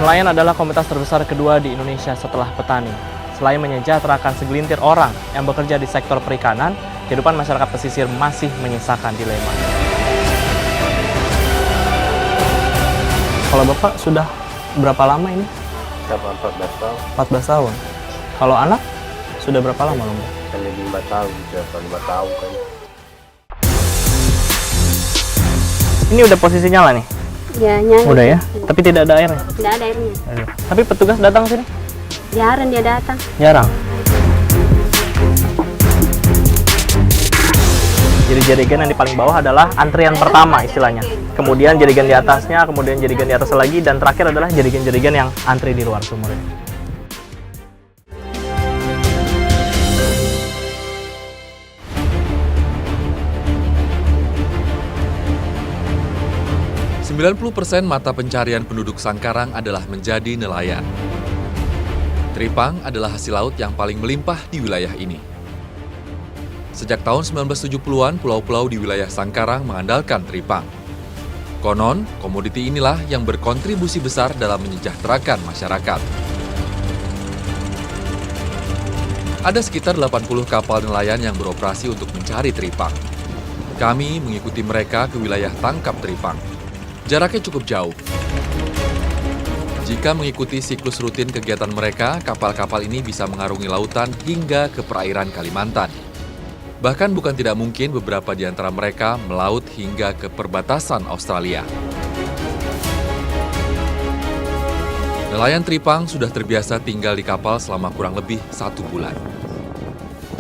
Nelayan adalah komunitas terbesar kedua di Indonesia setelah petani. Selain menyejahterakan segelintir orang yang bekerja di sektor perikanan, kehidupan masyarakat pesisir masih menyisakan dilema. Kalau Bapak sudah berapa lama ini? 14 tahun. 14 tahun. Kalau anak sudah berapa lama, Mbak? Saya 5 tahun, 5 tahun kan. Ini udah posisi nyala nih? Ya, nyala. Udah ya? Tapi tidak ada airnya? Tidak ada airnya. Tapi petugas datang sini? Jarang dia datang. Jarang. Jadi jerigen yang di paling bawah adalah antrian pertama istilahnya. Kemudian jerigen di atasnya, kemudian jerigen di atas lagi, dan terakhir adalah jerigen-jerigen yang antri di luar sumur. 90% mata pencarian penduduk Sangkarang adalah menjadi nelayan. Tripang adalah hasil laut yang paling melimpah di wilayah ini. Sejak tahun 1970-an, pulau-pulau di wilayah Sangkarang mengandalkan tripang. Konon, komoditi inilah yang berkontribusi besar dalam menyejahterakan masyarakat. Ada sekitar 80 kapal nelayan yang beroperasi untuk mencari tripang. Kami mengikuti mereka ke wilayah tangkap tripang. Jaraknya cukup jauh. Jika mengikuti siklus rutin kegiatan mereka, kapal-kapal ini bisa mengarungi lautan hingga ke perairan Kalimantan. Bahkan bukan tidak mungkin beberapa di antara mereka melaut hingga ke perbatasan Australia. Nelayan tripang sudah terbiasa tinggal di kapal selama kurang lebih 1 bulan.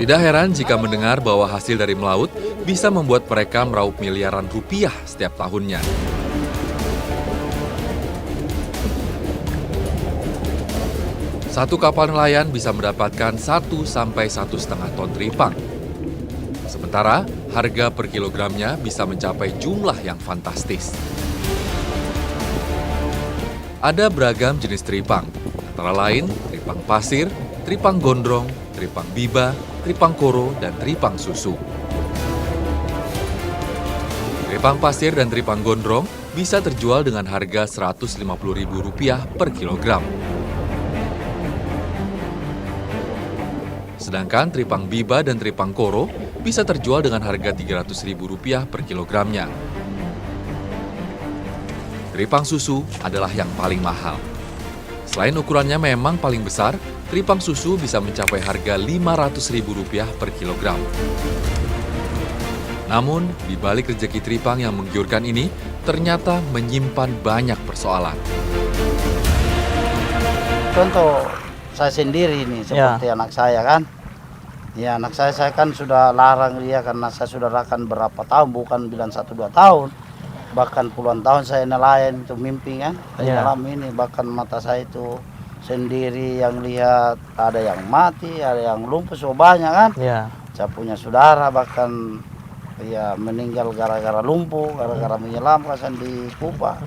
Tidak heran jika mendengar bahwa hasil dari melaut bisa membuat mereka meraup miliaran rupiah setiap tahunnya. Satu kapal nelayan bisa mendapatkan 1 sampai 1,5 ton tripang. Sementara, harga per kilogramnya bisa mencapai jumlah yang fantastis. Ada beragam jenis tripang, antara lain tripang pasir, tripang gondrong, tripang biba, tripang koro, dan tripang susu. Tripang pasir dan tripang gondrong bisa terjual dengan harga Rp150.000 per kilogram. Sedangkan tripang biba dan tripang koro bisa terjual dengan harga Rp300.000 per kilogramnya. Tripang susu adalah yang paling mahal. Selain ukurannya memang paling besar, tripang susu bisa mencapai harga Rp500.000 per kilogram. Namun, di balik rezeki tripang yang menggiurkan ini, ternyata menyimpan banyak persoalan. Contoh saya sendiri ini seperti anak saya kan. Ya, anak saya kan sudah larang dia karena saya sudah rakan berapa tahun, bukan bilang 1-2 tahun. Bahkan puluhan tahun saya nelayan itu mimpi kan. Dalam ini bahkan mata saya itu sendiri yang lihat ada yang mati, ada yang lumpuh so banyak kan. Saya punya saudara bahkan ya meninggal gara-gara lumpuh, gara-gara menyelam kan di Kupa.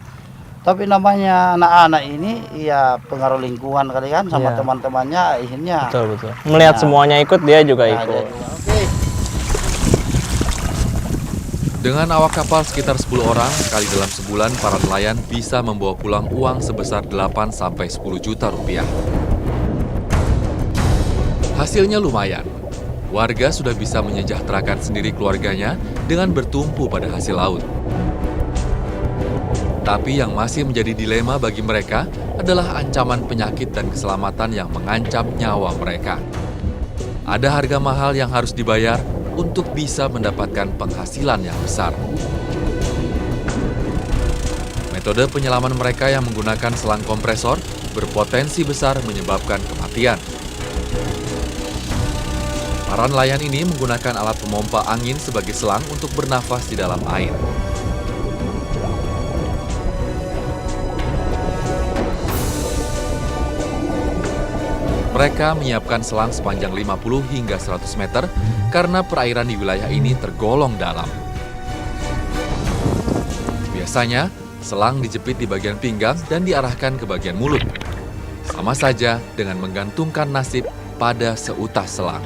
Tapi namanya anak-anak ini ya pengaruh lingkungan kali kan sama teman-temannya akhirnya. Betul. Melihat semuanya ikut, dia juga ikut. Dengan awak kapal sekitar 10 orang, sekali dalam sebulan para nelayan bisa membawa pulang uang sebesar 8 sampai 10 juta rupiah. Hasilnya lumayan. Warga sudah bisa menyejahterakan sendiri keluarganya dengan bertumpu pada hasil laut. Tapi yang masih menjadi dilema bagi mereka adalah ancaman penyakit dan keselamatan yang mengancam nyawa mereka. Ada harga mahal yang harus dibayar untuk bisa mendapatkan penghasilan yang besar. Metode penyelaman mereka yang menggunakan selang kompresor berpotensi besar menyebabkan kematian. Para nelayan ini menggunakan alat pemompa angin sebagai selang untuk bernafas di dalam air. Mereka menyiapkan selang sepanjang 50 hingga 100 meter karena perairan di wilayah ini tergolong dalam. Biasanya, selang dijepit di bagian pinggang dan diarahkan ke bagian mulut. Sama saja dengan menggantungkan nasib pada seutas selang.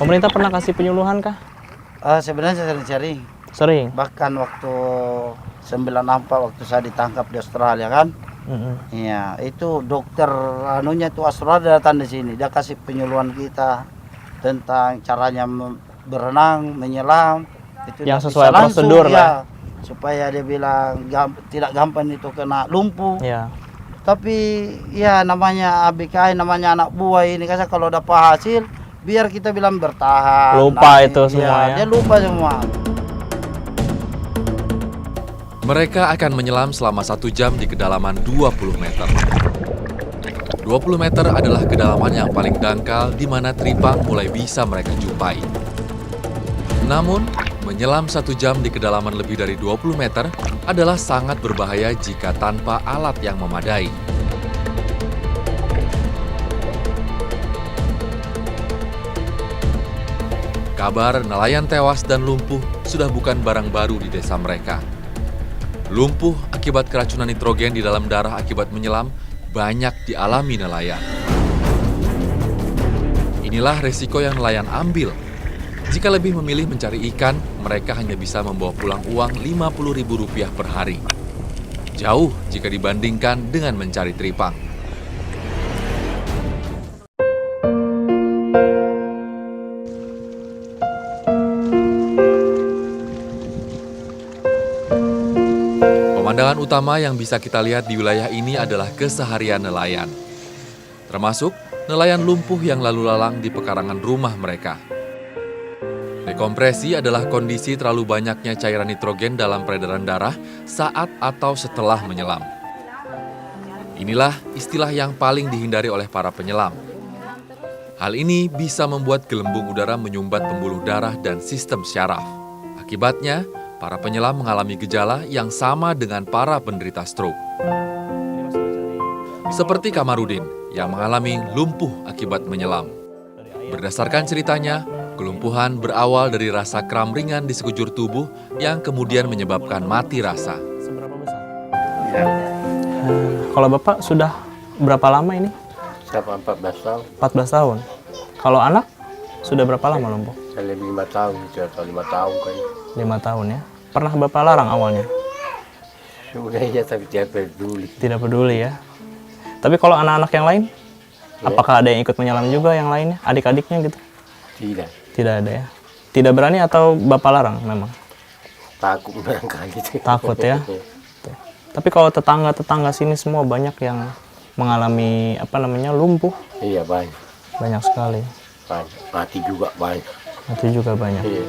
Pemerintah pernah kasih penyuluhan kah? Sebenarnya saya sering. Sering? Bahkan waktu 94 waktu saya ditangkap di Australia kan. Iya, itu dokter anunya itu Asrada datang di sini. Dia kasih penyuluhan kita tentang caranya berenang, menyelam. Itu Yang dia sesuai bisa langsung, prosedur ya, lah. supaya dia bilang tidak gampang itu kena lumpuh. Ya. Tapi ya namanya ABK, namanya anak buah ini kan kalau dapat hasil biar kita bilang bertahan. Lupa Nah, itu semua ya. Dia lupa semua. Mereka akan menyelam selama 1 jam di kedalaman 20 meter. 20 meter adalah kedalaman yang paling dangkal di mana teripang mulai bisa mereka jumpai. Namun, menyelam 1 jam di kedalaman lebih dari 20 meter adalah sangat berbahaya jika tanpa alat yang memadai. Kabar nelayan tewas dan lumpuh sudah bukan barang baru di desa mereka. Lumpuh akibat keracunan nitrogen di dalam darah akibat menyelam banyak dialami nelayan. Inilah resiko yang nelayan ambil. Jika lebih memilih mencari ikan, mereka hanya bisa membawa pulang uang Rp50.000 per hari. Jauh jika dibandingkan dengan mencari teripang. Pemandangan utama yang bisa kita lihat di wilayah ini adalah keseharian nelayan. Termasuk nelayan lumpuh yang lalu lalang di pekarangan rumah mereka. Dekompresi adalah kondisi terlalu banyaknya cairan nitrogen dalam peredaran darah saat atau setelah menyelam. Inilah istilah yang paling dihindari oleh para penyelam. Hal ini bisa membuat gelembung udara menyumbat pembuluh darah dan sistem syaraf. Akibatnya, para penyelam mengalami gejala yang sama dengan para penderita stroke. Seperti Kamarudin yang mengalami lumpuh akibat menyelam. Berdasarkan ceritanya, kelumpuhan berawal dari rasa kram ringan di sekujur tubuh yang kemudian menyebabkan mati rasa. Seberapa besar? Ya, Kalau Bapak sudah berapa lama ini? siapa 14 tahun? 14 tahun. Kalau anak sudah berapa lama lumpuh? Saya lebih 5 tahun, atau 5 tahun kayaknya. 5 tahun ya. Pernah Bapak larang awalnya? Sudah ya, tapi tidak peduli. Tidak peduli ya. Tapi kalau anak-anak yang lain, apakah ada yang ikut menyelam juga yang lainnya? Adik-adiknya gitu? Tidak, Tidak ada ya. Tidak berani atau Bapak larang memang? takut barangkali. Takut ya. Tapi kalau tetangga-tetangga sini semua banyak yang mengalami lumpuh, Iya, banyak. banyak sekali. Banyak. Mati juga banyak. Itu juga banyak. Iya.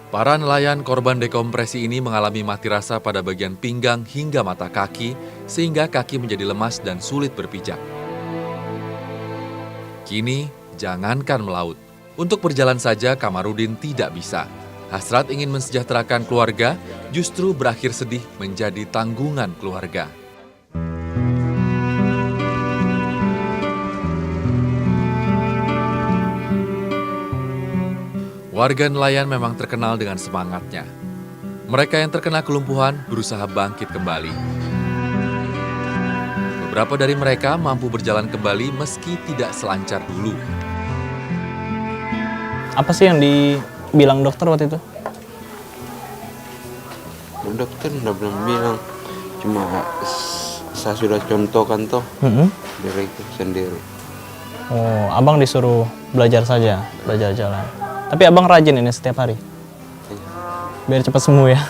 Para nelayan korban dekompresi ini mengalami mati rasa pada bagian pinggang hingga mata kaki, sehingga kaki menjadi lemas dan sulit berpijak. Kini, jangankan melaut. Untuk berjalan saja Kamarudin tidak bisa. Hasrat ingin mensejahterakan keluarga justru berakhir sedih menjadi tanggungan keluarga. Warga nelayan memang terkenal dengan semangatnya. Mereka yang terkena kelumpuhan berusaha bangkit kembali. Beberapa dari mereka mampu berjalan kembali meski tidak selancar dulu. Apa sih yang dibilang dokter waktu itu? Dokter udah belum bilang, cuma saya sudah contohkan toh dari itu sendiri. Oh, abang disuruh belajar saja, belajar jalan. Tapi abang rajin ini setiap hari, biar cepat sembuh ya.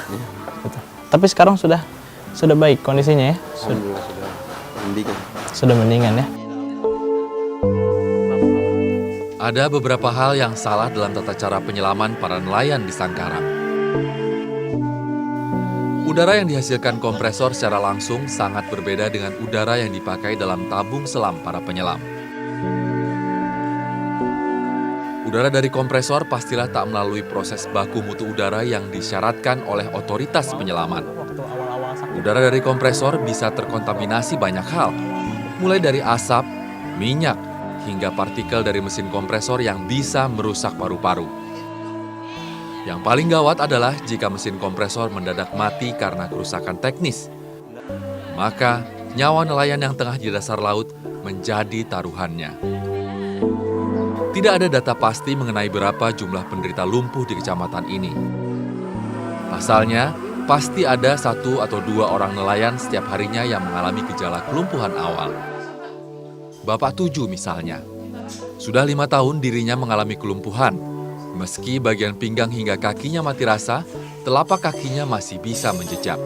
Gitu. Tapi sekarang sudah baik kondisinya ya. Alhamdulillah sudah mendingan. Sudah mendingan ya. Ada beberapa hal yang salah dalam tata cara penyelaman para nelayan di Sangkarang. Udara yang dihasilkan kompresor secara langsung sangat berbeda dengan udara yang dipakai dalam tabung selam para penyelam. Udara dari kompresor pastilah tak melalui proses baku mutu udara yang disyaratkan oleh otoritas penyelaman. Udara dari kompresor bisa terkontaminasi banyak hal, mulai dari asap, minyak, hingga partikel dari mesin kompresor yang bisa merusak paru-paru. Yang paling gawat adalah jika mesin kompresor mendadak mati karena kerusakan teknis. Maka, nyawa nelayan yang tengah di dasar laut menjadi taruhannya. Tidak ada data pasti mengenai berapa jumlah penderita lumpuh di kecamatan ini. Pasalnya, pasti ada 1 atau 2 orang nelayan setiap harinya yang mengalami gejala kelumpuhan awal. Bapak Tuju misalnya, sudah 5 tahun dirinya mengalami kelumpuhan. Meski bagian pinggang hingga kakinya mati rasa, telapak kakinya masih bisa menjejak.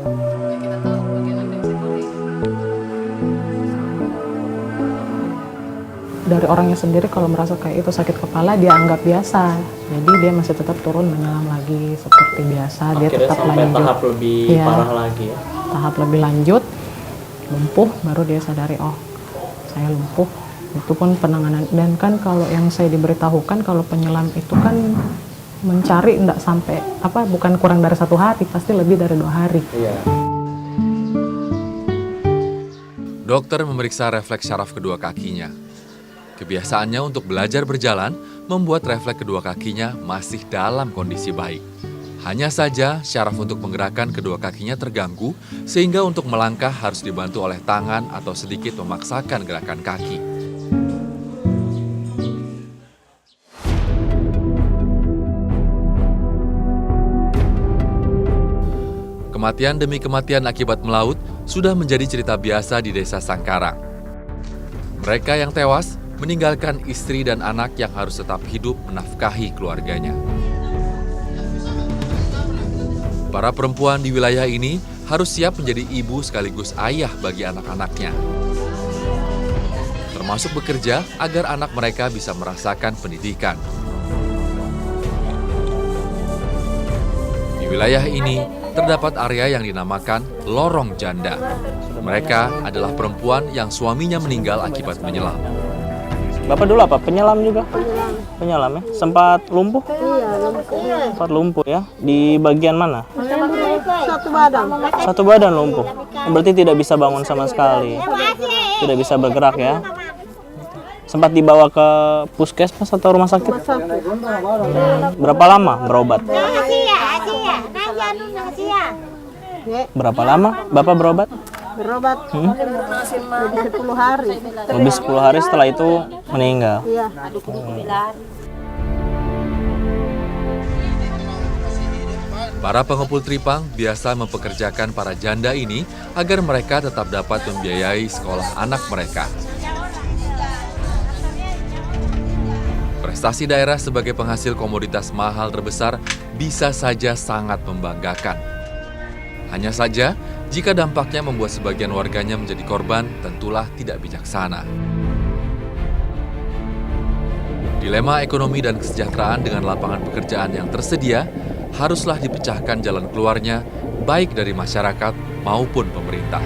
Dari orangnya sendiri kalau merasa kayak itu sakit kepala dia anggap biasa, jadi dia masih tetap turun menyelam lagi seperti biasa. Dia tetap lanjut tahap lebih parah lagi ya. Tahap lebih lanjut, lumpuh, baru dia sadari, oh saya lumpuh. Itu pun penanganan, dan kan kalau yang saya diberitahukan kalau penyelam itu kan mencari enggak sampai bukan kurang dari 1 hari, pasti lebih dari 2 hari. Dokter memeriksa refleks syaraf kedua kakinya. Kebiasaannya untuk belajar berjalan membuat refleks kedua kakinya masih dalam kondisi baik. Hanya saja syaraf untuk menggerakkan kedua kakinya terganggu sehingga untuk melangkah harus dibantu oleh tangan atau sedikit memaksakan gerakan kaki. Kematian demi kematian akibat melaut sudah menjadi cerita biasa di Desa Sangkarang. Mereka yang tewas meninggalkan istri dan anak yang harus tetap hidup menafkahi keluarganya. Para perempuan di wilayah ini harus siap menjadi ibu sekaligus ayah bagi anak-anaknya. Termasuk bekerja agar anak mereka bisa merasakan pendidikan. Di wilayah ini terdapat area yang dinamakan lorong janda. Mereka adalah perempuan yang suaminya meninggal akibat menyelam. Bapak dulu apa? Penyelam juga? Penyelam ya? Sempat lumpuh? Iya, lumpuh. Sempat lumpuh ya? Di bagian mana? Satu badan. Satu badan lumpuh. Berarti tidak bisa bangun sama sekali. Tidak bisa bergerak ya? Sempat dibawa ke puskesmas atau rumah sakit? Berapa lama berobat? Berapa lama Bapak berobat? Berobat lebih 10 hari. Lebih 10 hari setelah itu meninggal. Iya. Para pengepul tripang biasa mempekerjakan para janda ini agar mereka tetap dapat membiayai sekolah anak mereka. Prestasi daerah sebagai penghasil komoditas mahal terbesar bisa saja sangat membanggakan. Hanya saja, jika dampaknya membuat sebagian warganya menjadi korban, tentulah tidak bijaksana. Dilema ekonomi dan kesejahteraan dengan lapangan pekerjaan yang tersedia haruslah dipecahkan jalan keluarnya, baik dari masyarakat maupun pemerintah.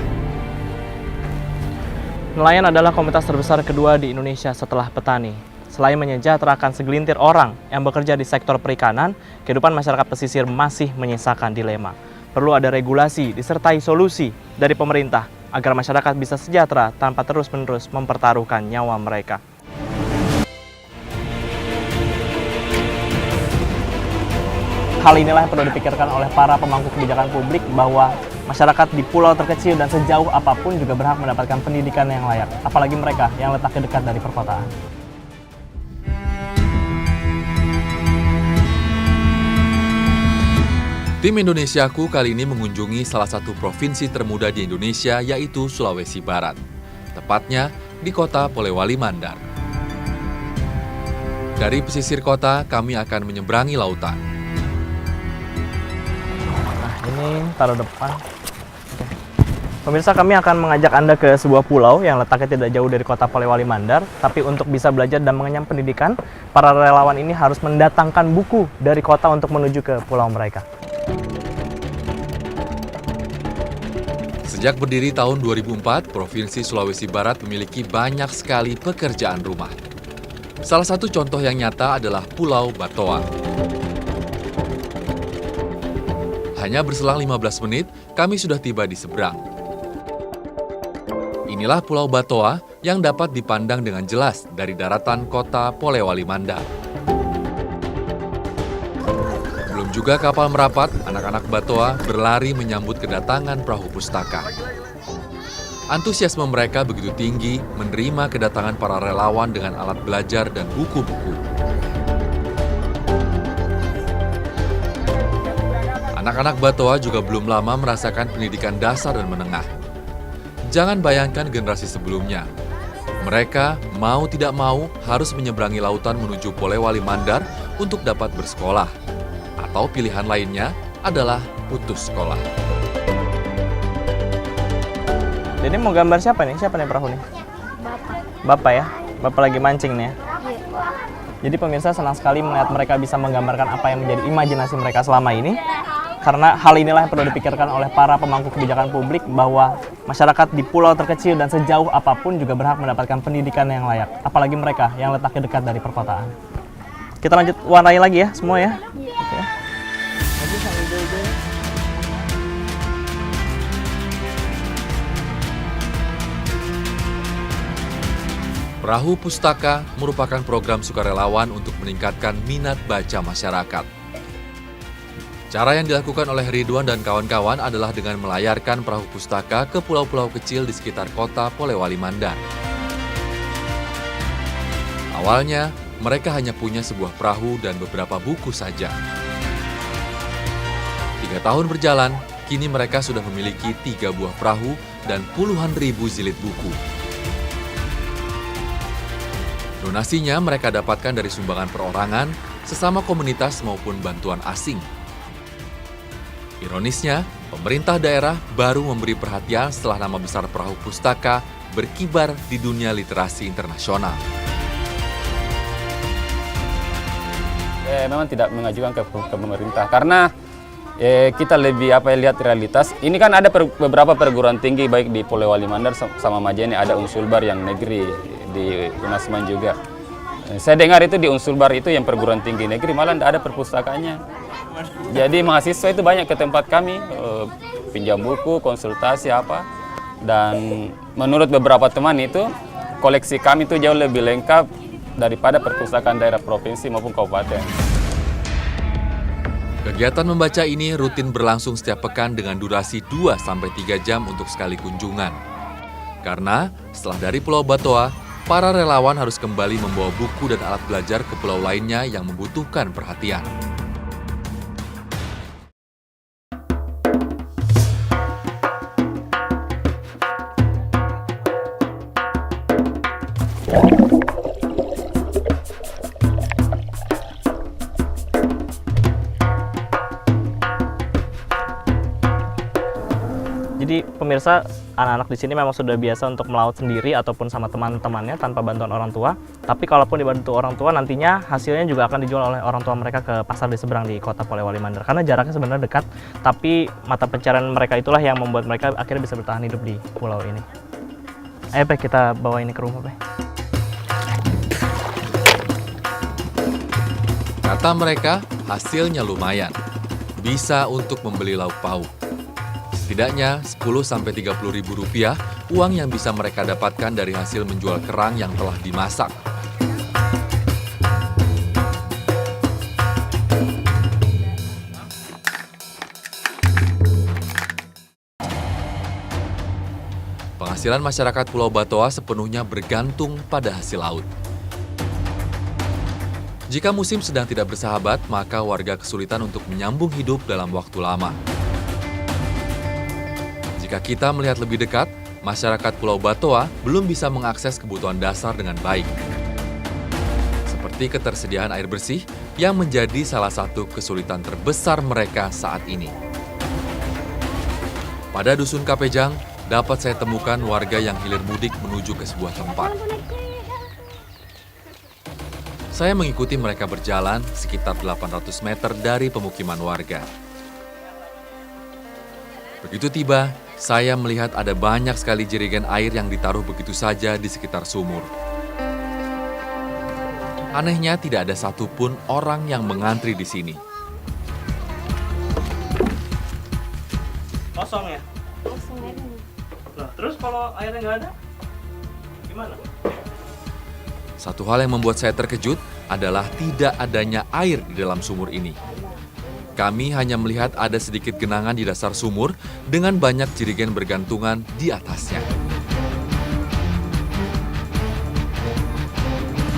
Nelayan adalah komunitas terbesar kedua di Indonesia setelah petani. Selain menyejahterakan segelintir orang yang bekerja di sektor perikanan, kehidupan masyarakat pesisir masih menyisakan dilema. Perlu ada regulasi disertai solusi dari pemerintah agar masyarakat bisa sejahtera tanpa terus-menerus mempertaruhkan nyawa mereka. Hal inilah yang perlu dipikirkan oleh para pemangku kebijakan publik bahwa masyarakat di pulau terkecil dan sejauh apapun juga berhak mendapatkan pendidikan yang layak, apalagi mereka yang letaknya dekat dari perkotaan. Tim Indonesiaku kali ini mengunjungi salah satu provinsi termuda di Indonesia, yaitu Sulawesi Barat. Tepatnya di kota Polewali Mandar. Dari pesisir kota, kami akan menyeberangi lautan. Nah, ini taruh depan. Oke. Pemirsa, kami akan mengajak Anda ke sebuah pulau yang letaknya tidak jauh dari kota Polewali Mandar. Tapi untuk bisa belajar dan mengenyam pendidikan, para relawan ini harus mendatangkan buku dari kota untuk menuju ke pulau mereka. Sejak berdiri tahun 2004, Provinsi Sulawesi Barat memiliki banyak sekali pekerjaan rumah. Salah satu contoh yang nyata adalah Pulau Batoa. Hanya berselang 15 menit, kami sudah tiba di seberang. Inilah Pulau Batoa yang dapat dipandang dengan jelas dari daratan kota Polewali Mandar. Belum juga kapal merapat, anak-anak Batoa berlari menyambut kedatangan perahu pustaka. Antusiasme mereka begitu tinggi menerima kedatangan para relawan dengan alat belajar dan buku-buku. Anak-anak Batoa juga belum lama merasakan pendidikan dasar dan menengah. Jangan bayangkan generasi sebelumnya. Mereka mau tidak mau harus menyeberangi lautan menuju Polewali Mandar untuk dapat bersekolah. Atau pilihan lainnya adalah putus sekolah. Jadi mau gambar siapa nih? Siapa nih perahu nih? Bapak ya? Bapak lagi mancing nih ya? Jadi pemirsa senang sekali melihat mereka bisa menggambarkan apa yang menjadi imajinasi mereka selama ini. Karena hal inilah yang perlu dipikirkan oleh para pemangku kebijakan publik bahwa masyarakat di pulau terkecil dan sejauh apapun juga berhak mendapatkan pendidikan yang layak. Apalagi mereka yang letaknya dekat dari perkotaan. Kita lanjut warnai lagi ya semua ya. Oke. Perahu Pustaka merupakan program sukarelawan untuk meningkatkan minat baca masyarakat. Cara yang dilakukan oleh Ridwan dan kawan-kawan adalah dengan melayarkan perahu pustaka ke pulau-pulau kecil di sekitar kota Polewali Mandar. Awalnya, mereka hanya punya sebuah perahu dan beberapa buku saja. 3 tahun berjalan, kini mereka sudah memiliki 3 buah perahu dan puluhan ribu jilid buku. Donasinya mereka dapatkan dari sumbangan perorangan, sesama komunitas maupun bantuan asing. Ironisnya, pemerintah daerah baru memberi perhatian setelah nama besar perahu pustaka berkibar di dunia literasi internasional. Memang tidak mengajukan ke pemerintah karena kita lebih lihat realitas. Ini kan ada beberapa perguruan tinggi baik di Polewali Mandar sama Majene, ada Unsulbar yang negeri di Unasman juga. Saya dengar itu di Unsulbar itu yang perguruan tinggi negeri malah tidak ada perpustakaannya. Jadi mahasiswa itu banyak ke tempat kami, pinjam buku, konsultasi apa. Dan menurut beberapa teman itu, koleksi kami itu jauh lebih lengkap daripada perpustakaan daerah provinsi maupun kabupaten. Kegiatan membaca ini rutin berlangsung setiap pekan dengan durasi 2-3 jam untuk sekali kunjungan. Karena setelah dari Pulau Batoa, para relawan harus kembali membawa buku dan alat belajar ke pulau lainnya yang membutuhkan perhatian. Jadi pemirsa, anak-anak di sini memang sudah biasa untuk melaut sendiri ataupun sama teman-temannya tanpa bantuan orang tua. Tapi kalaupun dibantu orang tua, nantinya hasilnya juga akan dijual oleh orang tua mereka ke pasar di seberang di kota Polewali Mandar. Karena jaraknya sebenarnya dekat, tapi mata pencarian mereka itulah yang membuat mereka akhirnya bisa bertahan hidup di pulau ini. Ayo Pe, kita bawa ini ke rumah Pe. Kata mereka, hasilnya lumayan. Bisa untuk membeli lauk pauk. Setidaknya 10-30 ribu rupiah uang yang bisa mereka dapatkan dari hasil menjual kerang yang telah dimasak. Penghasilan masyarakat Pulau Batoa sepenuhnya bergantung pada hasil laut. Jika musim sedang tidak bersahabat, maka warga kesulitan untuk menyambung hidup dalam waktu lama. Jika kita melihat lebih dekat, masyarakat Pulau Batoa belum bisa mengakses kebutuhan dasar dengan baik. Seperti ketersediaan air bersih yang menjadi salah satu kesulitan terbesar mereka saat ini. Pada Dusun Kapejang, dapat saya temukan warga yang hilir mudik menuju ke sebuah tempat. Saya mengikuti mereka berjalan sekitar 800 meter dari pemukiman warga. Begitu tiba, saya melihat ada banyak sekali jerigen air yang ditaruh begitu saja di sekitar sumur. Anehnya tidak ada satupun orang yang mengantri di sini. Kosong ya? Kosong aja. Nah, terus kalau airnya nggak ada, gimana? Satu hal yang membuat saya terkejut adalah tidak adanya air di dalam sumur ini. Kami hanya melihat ada sedikit genangan di dasar sumur dengan banyak jerigen bergantungan di atasnya.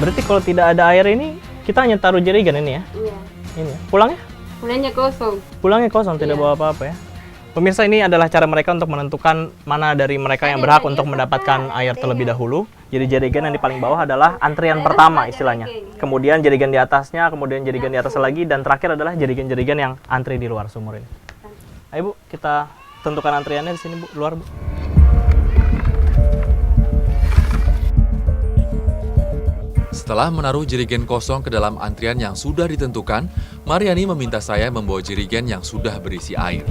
Berarti kalau tidak ada air ini, kita hanya taruh jerigen ini ya? Iya. Ini ya? Pulang ya? Pulangnya kosong. Pulangnya kosong, tidak bawa apa-apa ya. Pemirsa, ini adalah cara mereka untuk menentukan mana dari mereka yang berhak untuk mendapatkan air terlebih dahulu. Jadi jerigen yang di paling bawah adalah antrian pertama istilahnya. Kemudian jerigen di atasnya, kemudian jerigen di atas lagi, dan terakhir adalah jerigen-jerigen yang antri di luar sumur ini. Ayo Bu, kita tentukan antriannya di sini Bu, luar Bu. Setelah menaruh jerigen kosong ke dalam antrian yang sudah ditentukan, Mariani meminta saya membawa jerigen yang sudah berisi air.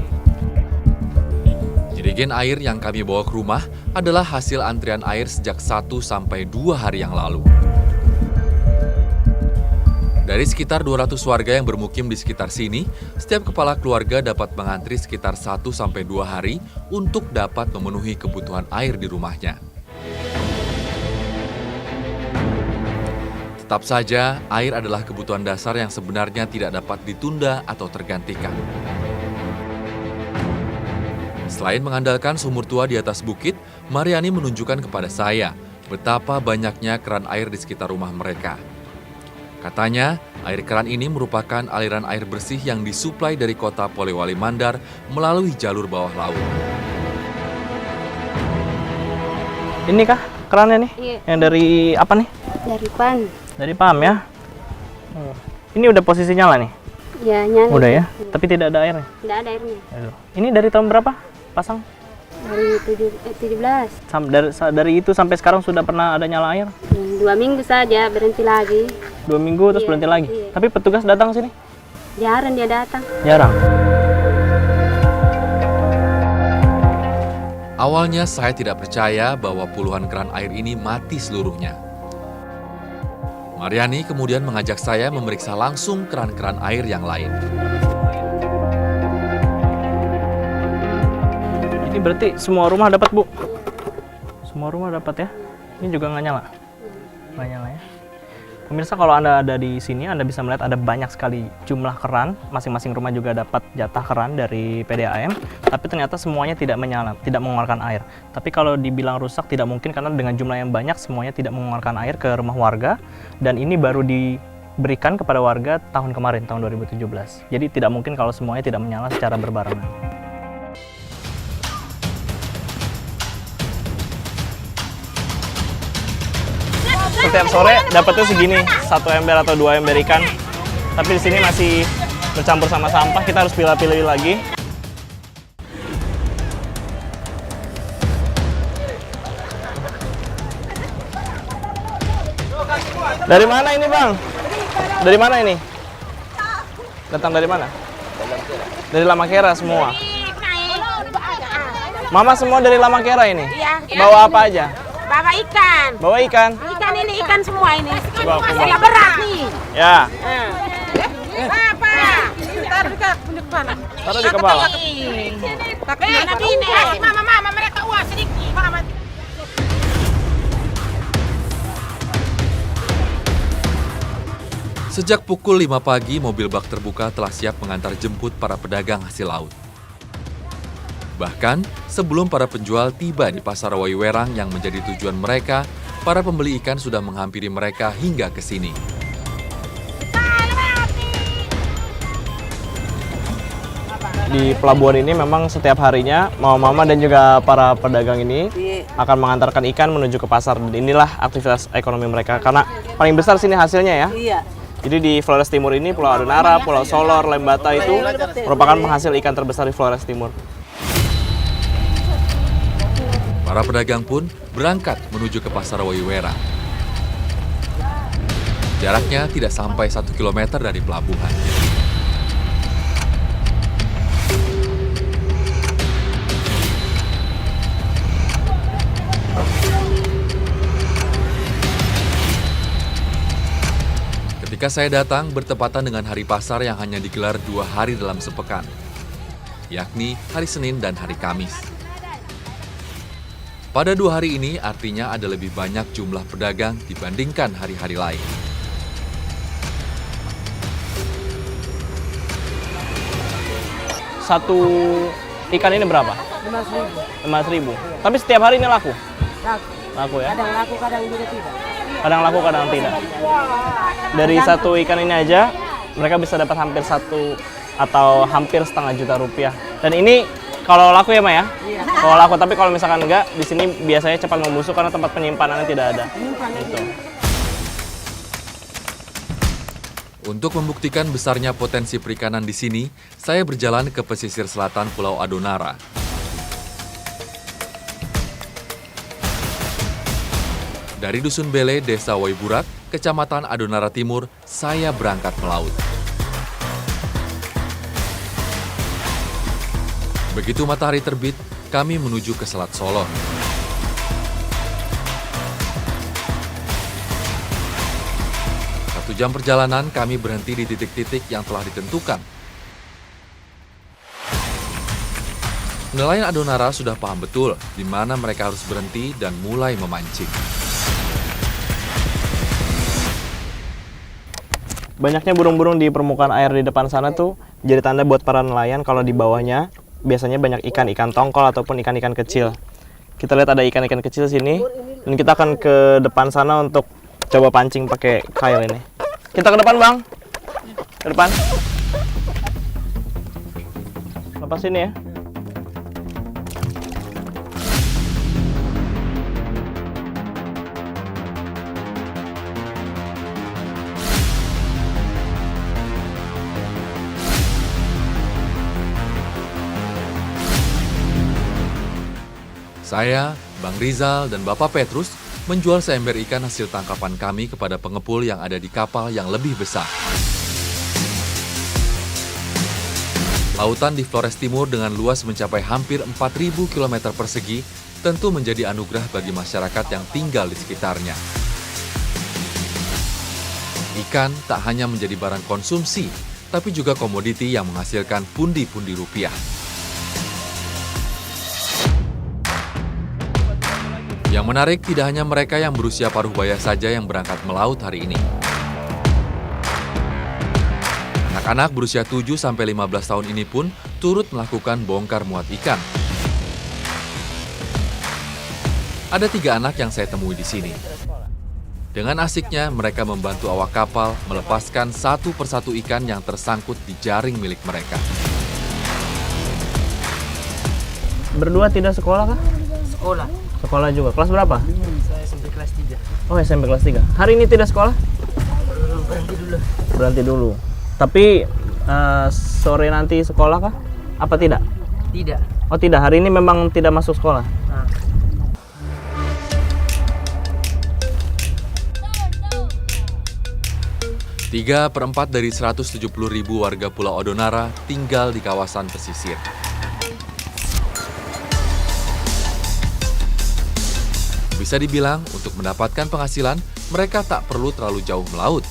Jerigen air yang kami bawa ke rumah adalah hasil antrian air sejak 1 sampai 2 hari yang lalu. Dari sekitar 200 warga yang bermukim di sekitar sini, setiap kepala keluarga dapat mengantri sekitar 1 sampai 2 hari untuk dapat memenuhi kebutuhan air di rumahnya. Tetap saja, air adalah kebutuhan dasar yang sebenarnya tidak dapat ditunda atau tergantikan. Selain mengandalkan sumur tua di atas bukit, Mariani menunjukkan kepada saya betapa banyaknya keran air di sekitar rumah mereka. Katanya, air keran ini merupakan aliran air bersih yang disuplai dari kota Polewali Mandar melalui jalur bawah laut. Ini kah kerannya nih? Iya. Yang dari apa nih? Dari PAN. Dari PAM ya? Ini udah posisi nyala nih? Ya, nyala. Udah ya? Tapi tidak ada airnya? Tidak ada airnya. Aduh. Ini dari tahun berapa pasang? Dari 17. Dari itu sampai sekarang sudah pernah ada nyala air? 2 minggu saja, berhenti lagi. 2 minggu terus Iya, berhenti lagi? iya. Tapi petugas datang sini? Jarang dia datang. Jarang? Awalnya saya tidak percaya bahwa puluhan keran air ini mati seluruhnya. Mariani kemudian mengajak saya memeriksa langsung keran-keran air yang lain. Ini berarti semua rumah dapat Bu? Semua rumah dapat ya? Ini juga nggak nyala? Nggak nyala ya? Pemirsa, kalau Anda ada di sini, Anda bisa melihat ada banyak sekali jumlah keran. Masing-masing rumah juga dapat jatah keran dari PDAM. Tapi ternyata semuanya tidak menyala, tidak mengeluarkan air. Tapi kalau dibilang rusak tidak mungkin karena dengan jumlah yang banyak semuanya tidak mengeluarkan air ke rumah warga. Dan ini baru diberikan kepada warga tahun kemarin, tahun 2017. Jadi tidak mungkin kalau semuanya tidak menyala secara berbarengan. Setiap sore dapatnya segini, 1 ember atau 2 ember ikan. Tapi di sini masih bercampur sama sampah, kita harus pilih-pilih lagi. Dari mana ini Bang? Dari mana ini? Datang dari mana? Dari Lamakera semua. Mama semua dari Lamakera ini? Iya. Bawa apa aja? Bawa ikan. Bawa ikan? Ikan ini, ikan semua ini. Coba aku Saya bawa. berat nih. Ya. Apa? Taruh di kepala. Taruh di kepala. Nanti ini. Mama, mereka uang sedikit. Mama. Sejak pukul 5 pagi, mobil bak terbuka telah siap mengantar jemput para pedagang hasil laut. Bahkan, sebelum para penjual tiba di Pasar Wayu-Werang yang menjadi tujuan mereka, para pembeli ikan sudah menghampiri mereka hingga ke sini. Di pelabuhan ini memang setiap harinya mama-mama dan juga para pedagang ini akan mengantarkan ikan menuju ke pasar. Dan inilah aktivitas ekonomi mereka karena paling besar sini hasilnya ya. Iya. Jadi di Flores Timur ini Pulau Adonara, Pulau Solor, Lembata itu merupakan penghasil ikan terbesar di Flores Timur. Para pedagang pun berangkat menuju ke Pasar Wayu-Werang. Jaraknya tidak sampai 1 kilometer dari pelabuhan. Ketika saya datang bertepatan dengan hari pasar yang hanya digelar 2 hari dalam sepekan, yakni hari Senin dan hari Kamis. Pada 2 hari ini artinya ada lebih banyak jumlah pedagang dibandingkan hari-hari lain. Satu ikan ini berapa? 5.000. Tapi setiap hari ini laku? Laku ya? Kadang laku, kadang juga tidak. Kadang laku, kadang tidak. Dari satu ikan ini aja, mereka bisa dapat hampir 1 atau hampir setengah juta rupiah. Dan ini kalau laku ya, Ma ya? Iya. Kalau laku, tapi kalau misalkan enggak, di sini biasanya cepat membusuk karena tempat penyimpanannya tidak ada. Gitu. Untuk membuktikan besarnya potensi perikanan di sini, saya berjalan ke pesisir selatan Pulau Adonara. Dari Dusun Bele, Desa Waiburak, Kecamatan Adonara Timur, saya berangkat melaut. Begitu matahari terbit, kami menuju ke Selat Solor. Satu jam perjalanan, kami berhenti di titik-titik yang telah ditentukan. Nelayan Adonara sudah paham betul di mana mereka harus berhenti dan mulai memancing. Banyaknya burung-burung di permukaan air di depan sana tuh jadi tanda buat para nelayan kalau di bawahnya biasanya banyak ikan tongkol ataupun ikan-ikan kecil. Kita lihat ada ikan-ikan kecil sini dan kita akan ke depan sana untuk coba pancing pakai kail ini. Kita ke depan, Bang. Ke depan. Lepas ini ya. Saya, Bang Rizal, dan Bapak Petrus menjual seember ikan hasil tangkapan kami kepada pengepul yang ada di kapal yang lebih besar. Lautan di Flores Timur dengan luas mencapai hampir 4.000 km persegi tentu menjadi anugerah bagi masyarakat yang tinggal di sekitarnya. Ikan tak hanya menjadi barang konsumsi, tapi juga komoditi yang menghasilkan pundi-pundi rupiah. Yang menarik tidak hanya mereka yang berusia paruh baya saja yang berangkat melaut hari ini. Anak-anak berusia 7-15 tahun ini pun turut melakukan bongkar muat ikan. Ada 3 anak yang saya temui di sini. Dengan asiknya, mereka membantu awak kapal melepaskan satu persatu ikan yang tersangkut di jaring milik mereka. Berdua tidak sekolah kah? Sekolah. Sekolah juga. Kelas berapa? Saya SMP kelas 3. Oh, SMP kelas 3. Hari ini tidak sekolah? Berhenti dulu. Berhenti dulu. Tapi sore nanti sekolah kah? Apa tidak? Tidak. Oh tidak, hari ini memang tidak masuk sekolah. Nah. Tiga per 4 dari 170.000 warga Pulau Adonara tinggal di kawasan pesisir. Bisa dibilang, untuk mendapatkan penghasilan, mereka tak perlu terlalu jauh melaut,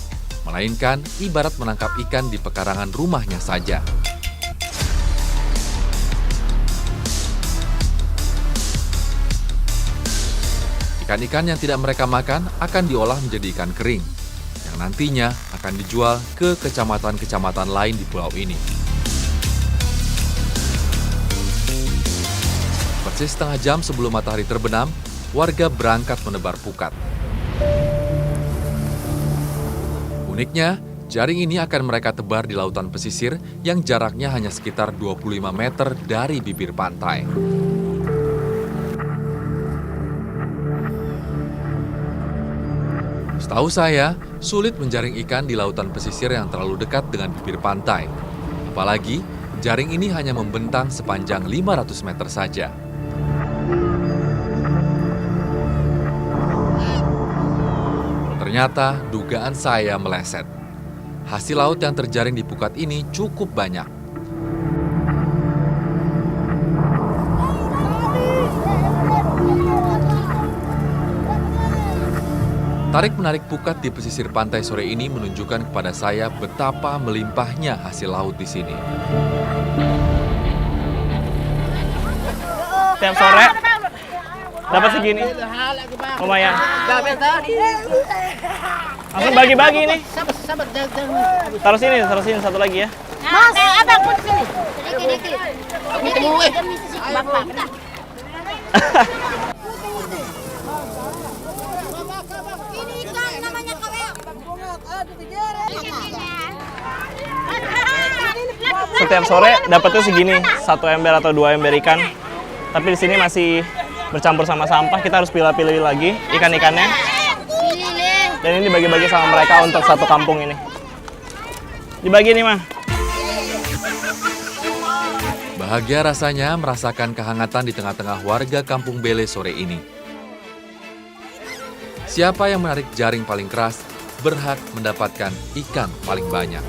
melainkan ibarat menangkap ikan di pekarangan rumahnya saja. Ikan-ikan yang tidak mereka makan akan diolah menjadi ikan kering, yang nantinya akan dijual ke kecamatan-kecamatan lain di pulau ini. Persis setengah jam sebelum matahari terbenam, warga berangkat menebar pukat. Uniknya, jaring ini akan mereka tebar di lautan pesisir yang jaraknya hanya sekitar 25 meter dari bibir pantai. Setahu saya, sulit menjaring ikan di lautan pesisir yang terlalu dekat dengan bibir pantai. Apalagi, jaring ini hanya membentang sepanjang 500 meter saja. Ternyata dugaan saya meleset. Hasil laut yang terjaring di pukat ini cukup banyak. Tarik-menarik pukat di pesisir pantai sore ini menunjukkan kepada saya betapa melimpahnya hasil laut di sini. Tiap sore dapat segini. Lumayan. Langsung bagi-bagi nih. Taruh sini satu lagi ya. Mas, abang pun sini. Sedikit. Bapak. Ini ikan namanya kawel. setiap sore dapatnya segini, 1 ember atau 2 ember ikan. Tapi di sini masih bercampur sama sampah, kita harus pilih-pilih lagi ikan-ikannya. Dan ini dibagi-bagi sama mereka untuk satu kampung ini. Dibagi nih, Mah. Bahagia rasanya merasakan kehangatan di tengah-tengah warga Kampung Bele sore ini. Siapa yang menarik jaring paling keras berhak mendapatkan ikan paling banyak.